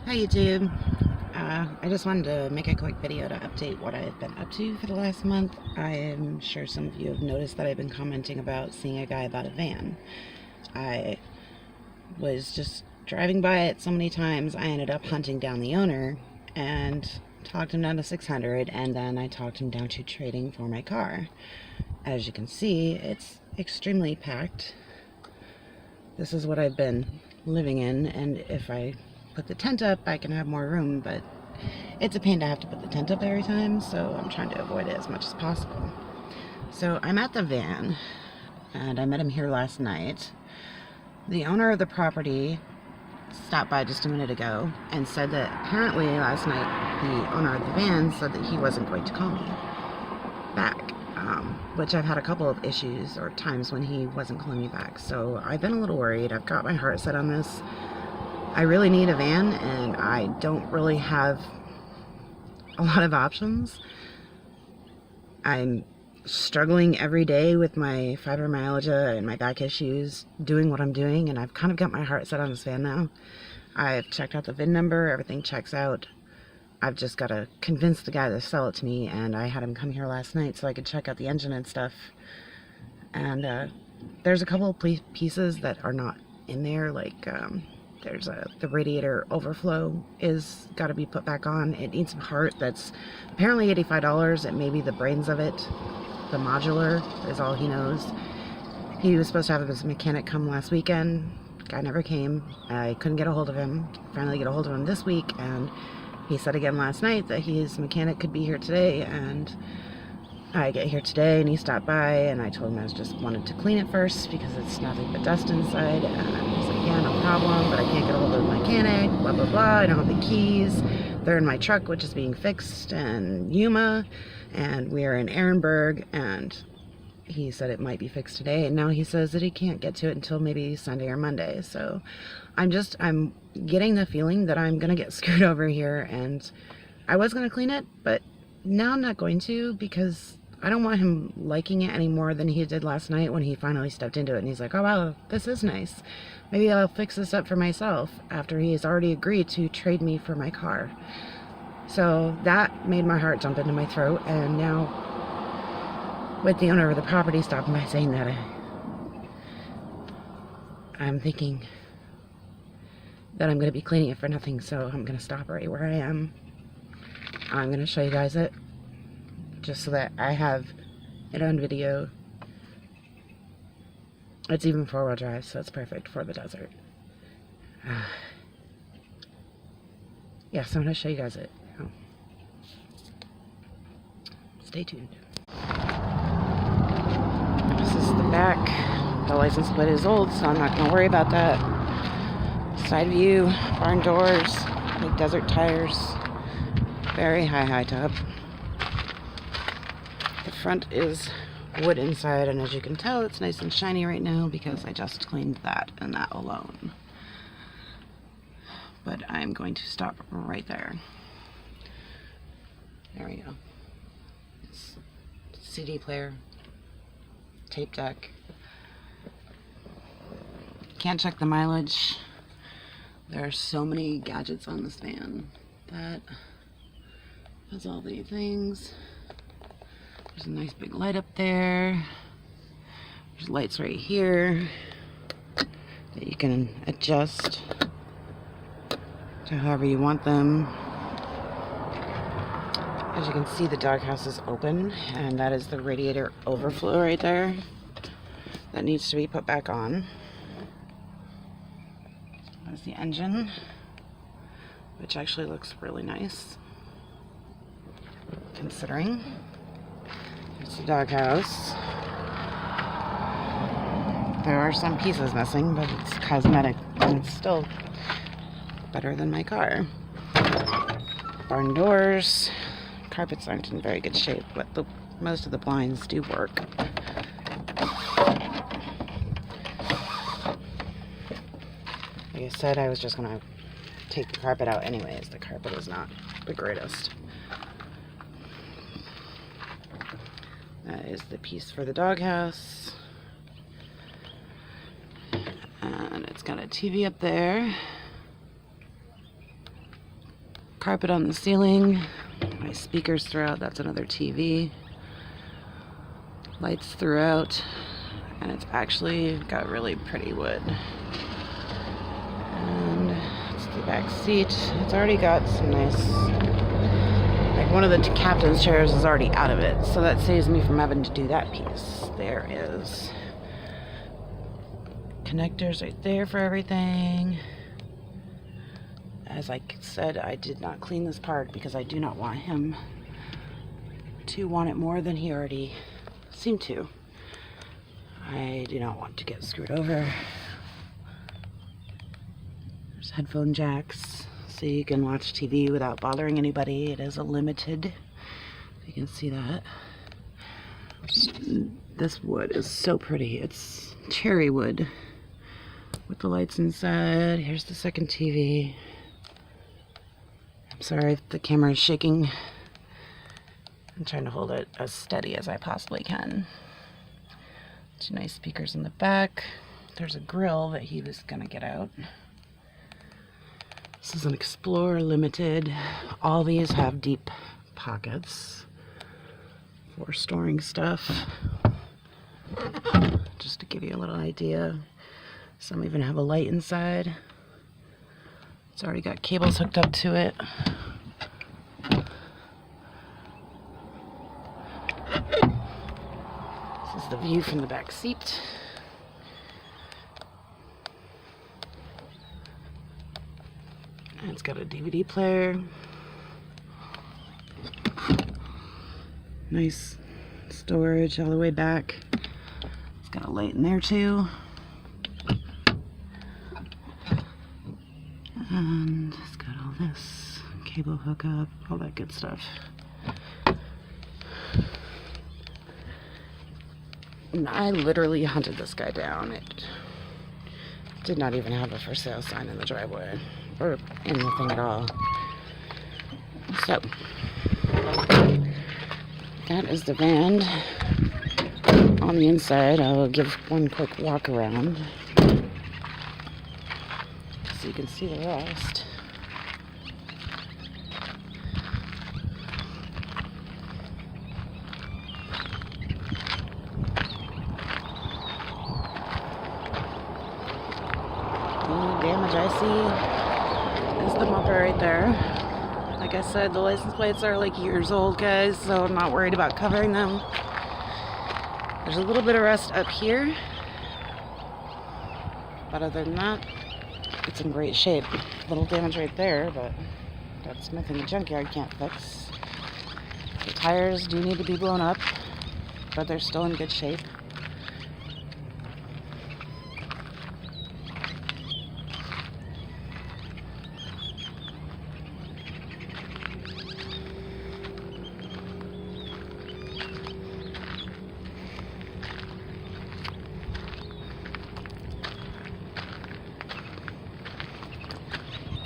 Hi YouTube. I just wanted to make a quick video to update what I've been up to for the last month. I am sure some of you have noticed that I've been commenting about seeing a guy about a van. I was just driving by it so many times, I ended up hunting down the owner and talked him down to 600, and then I talked him down to trading for my car. As you can see, it's extremely packed. This is what I've been living in, and if I put the tent up, I can have more room, but it's a pain to have to put the tent up every time, so I'm trying to avoid it as much as possible. So I'm at the van, and I met him here last night. The owner of the property stopped by just a minute ago and said that apparently last night the owner of the van said that he wasn't going to call me back, which I've had a couple of issues or times when he wasn't calling me back. So I've been a little worried. I've got my heart set on this. I really need a van, and I don't really have a lot of options. I'm struggling every day with my fibromyalgia and my back issues, doing what I'm doing, and I've kind of got my heart set on this van now. I've checked out the VIN number, everything checks out. I've just got to convince the guy to sell it to me, and I had him come here last night so I could check out the engine and stuff. And there's a couple of pieces that are not in there, like there's the radiator overflow is got to be put back on. It needs some heart. That's apparently $85. It may be the brains of it. The modular is all he knows. He was supposed to have his mechanic come last weekend. Guy never came. I couldn't get a hold of him. Finally get a hold of him this week, and he said again last night that his mechanic could be here today, and I get here today and he stopped by, and I told him I just wanted to clean it first because it's nothing but dust inside, and he's like, yeah, no problem, but I can't get a hold of the mechanic, blah blah blah, I don't have the keys, they're in my truck which is being fixed in Yuma, and we are in Ehrenberg, and he said it might be fixed today, and now he says that he can't get to it until maybe Sunday or Monday. So I'm getting the feeling that I'm gonna get screwed over here, and I was gonna clean it, but now I'm not going to, because I don't want him liking it any more than he did last night when he finally stepped into it and he's like, oh wow, this is nice, maybe I'll fix this up for myself, after he has already agreed to trade me for my car. So that made my heart jump into my throat, and now with the owner of the property stopping by saying that, I'm thinking that I'm going to be cleaning it for nothing, so I'm going to stop right where I am. I'm going to show you guys it, just so that I have it on video. It's even four-wheel drive, so it's perfect for the desert. Yeah, so I'm going to show you guys it. Stay tuned. This is the back. The license plate is old, so I'm not going to worry about that. Side view, barn doors, big desert tires, very high top. The front is wood inside, and as you can tell, it's nice and shiny right now because I just cleaned that and that alone. But I'm going to stop right there. There we go. It's CD player, tape deck. Can't check the mileage. There are so many gadgets on this van. That has all the things. There's a nice big light up there. There's lights right here that you can adjust to however you want them. As you can see, the doghouse is open, and that is the radiator overflow right there that needs to be put back on. There's the engine, which actually looks really nice, considering. There's the doghouse. There are some pieces missing, but it's cosmetic, and it's still better than my car. Barn doors. Carpets aren't in very good shape, but most of the blinds do work. Like I said, I was just going to take the carpet out anyways. The carpet is not the greatest. That is the piece for the doghouse. And it's got a TV up there. Carpet on the ceiling. My speakers throughout. That's another TV. Lights throughout. And it's actually got really pretty wood. And it's the back seat. It's already got some nice, like one of the captain's chairs is already out of it, so that saves me from having to do that piece. There is connectors right there for everything. As I said, I did not clean this part because I do not want him to want it more than he already seemed to. I do not want to get screwed over. There's headphone jacks, so you can watch TV without bothering anybody. It is a limited, you can see that. This wood is so pretty. It's cherry wood with the lights inside. Here's the second TV. I'm sorry if the camera is shaking. I'm trying to hold it as steady as I possibly can. Two nice speakers in the back. There's a grill that he was gonna get out. This is an Explorer Limited. All these have deep pockets for storing stuff. Just to give you a little idea. Some even have a light inside. It's already got cables hooked up to it. This is the view from the back seat. And it's got a DVD player. Nice storage all the way back. It's got a light in there too. And it's got all this cable hookup, all that good stuff. And I literally hunted this guy down. It did not even have a for sale sign in the driveway or anything at all. So that is the van. On the inside, I will give one quick walk around so you can see the rest. The only damage I see is the bumper right there. Like I said, the license plates are like years old, guys, so I'm not worried about covering them. There's a little bit of rust up here, but other than that, it's in great shape. A little damage right there, but that's nothing the junkyard can't fix. The tires do need to be blown up, but they're still in good shape.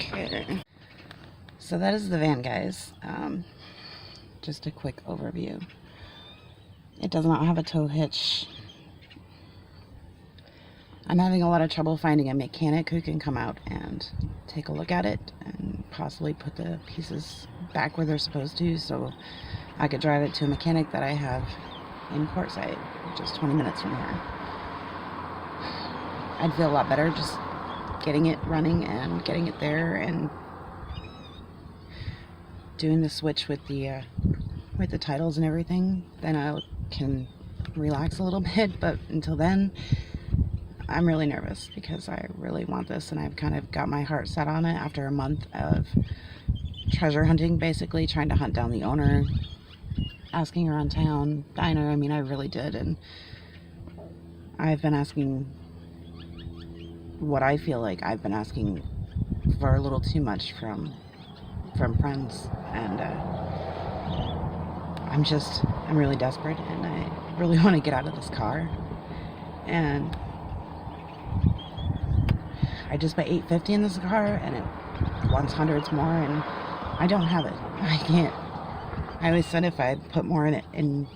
Okay, so that is the van, guys. Just a quick overview. It does not have a tow hitch. I'm having a lot of trouble finding a mechanic who can come out and take a look at it and possibly put the pieces back where they're supposed to, so I could drive it to a mechanic that I have in Quartzsite, which is 20 minutes from here. I'd feel a lot better just getting it running and getting it there and doing the switch with the titles and everything. Then I can relax a little bit, but until then I'm really nervous because I really want this, and I've kind of got my heart set on it after a month of treasure hunting, basically trying to hunt down the owner, asking around town, diner. I mean, I really did, and I've been asking what I feel like I've been asking for a little too much from friends, and I'm really desperate, and I really want to get out of this car. And I just put $850 in this car, and it wants hundreds more, and I don't have it. I can't. I always said if I put more in it in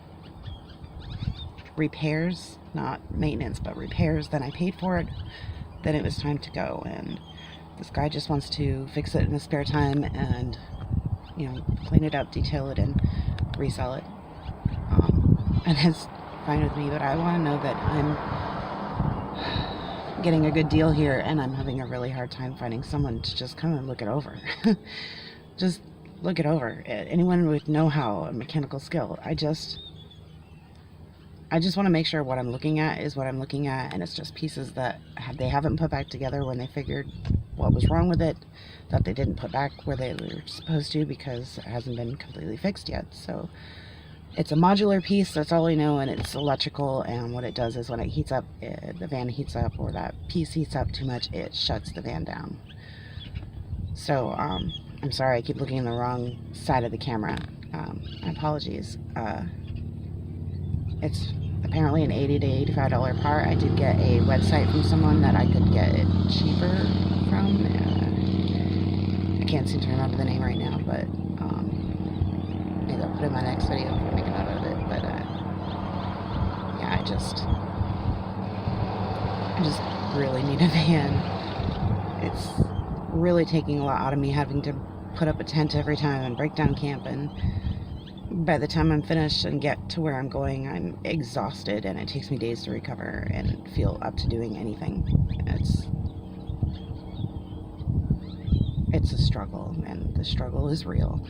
repairs, not maintenance, but repairs, then I paid for it, then it was time to go. And this guy just wants to fix it in his spare time, and you know, clean it up, detail it, and resell it. And that's fine with me, but I want to know that I'm getting a good deal here, and I'm having a really hard time finding someone to just come and look it over. Just look it over. Anyone with know-how and mechanical skill. I just want to make sure what I'm looking at is what I'm looking at, and it's just pieces that they haven't put back together when they figured what was wrong with it, that they didn't put back where they were supposed to because it hasn't been completely fixed yet. So it's a modular piece, that's all I know, and it's electrical, and what it does is when it heats up, the van heats up, or that piece heats up too much, it shuts the van down. So, I'm sorry, I keep looking in the wrong side of the camera. Apologies. It's apparently an $80 to $85 part. I did get a website from someone that I could get it cheaper from. I can't seem to remember the name right now, but maybe I'll put it in my next video if I make a note of it. But yeah, I just really need a van. It's really taking a lot out of me having to put up a tent every time and break down camp, and by the time I'm finished and get to where I'm going, I'm exhausted, and it takes me days to recover and feel up to doing anything. It's a struggle, and the struggle is real.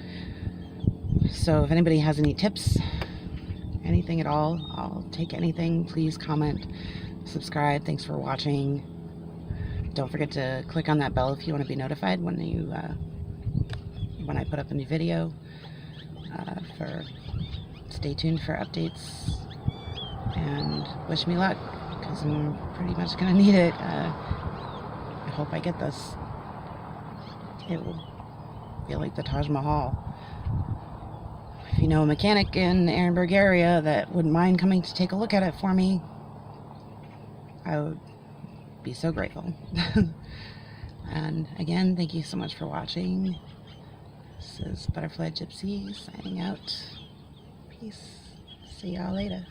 So if anybody has any tips, anything at all, I'll take anything. Please comment, subscribe. Thanks for watching. Don't forget to click on that bell if you want to be notified when I put up a new video. Stay tuned for updates, and wish me luck, because I'm pretty much gonna need it. I hope I get this. It will feel like the Taj Mahal. If you know a mechanic in the Ehrenberg area that wouldn't mind coming to take a look at it for me, I would be so grateful. And again, thank you so much for watching. This is Butterfly Gypsy signing out. Peace. See y'all later.